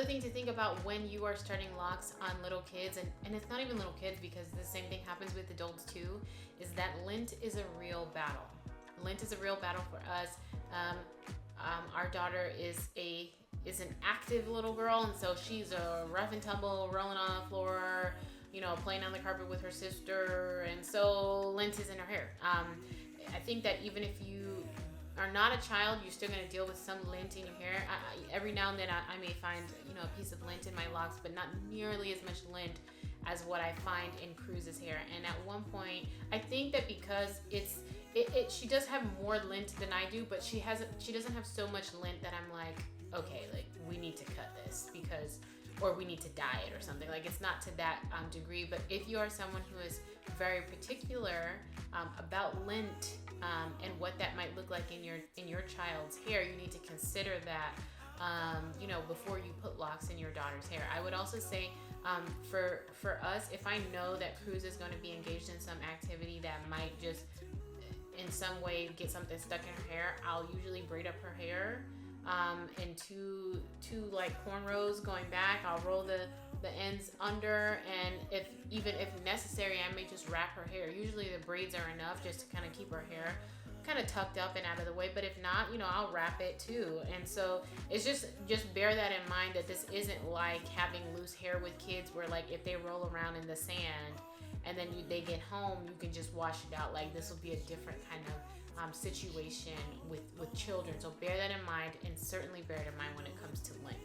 thing to think about when you are starting locks on little kids, and it's not even little kids because the same thing happens with adults too, is that lint is a real battle. Lint is a real battle for us. Our daughter is an active little girl, and so she's a rough and tumble, rolling on the floor, you know, playing on the carpet with her sister, and so lint is in her hair. I think that even if you are not a child, you're still going to deal with some lint in your hair. Every now and then I may find, you know, a piece of lint in my locks, but not nearly as much lint as what I find in Cruz's hair. And at one point, I think that because she does have more lint than I do, but she doesn't have so much lint that I'm like, okay, like we need to cut this or we need to dye it or something. Like it's not to that degree. But if you are someone who is very particular about lint and what that might look like in your child's hair, you need to consider that you know, before you put locks in your daughter's hair. I would also say for us, if I know that Cruz is going to be engaged in some activity that might just in some way get something stuck in her hair, I'll usually braid up her hair in two like cornrows going back. I'll roll the ends under, and if necessary, I may just wrap her hair. Usually the braids are enough just to kind of keep her hair kind of tucked up and out of the way, but if not, you know, I'll wrap it too. And so it's just bear that in mind, that this isn't like having loose hair with kids where like if they roll around in the sand and then they get home, you can just wash it out. Like this will be a different kind of situation with children. So bear that in mind, and certainly bear it in mind when it comes to lint.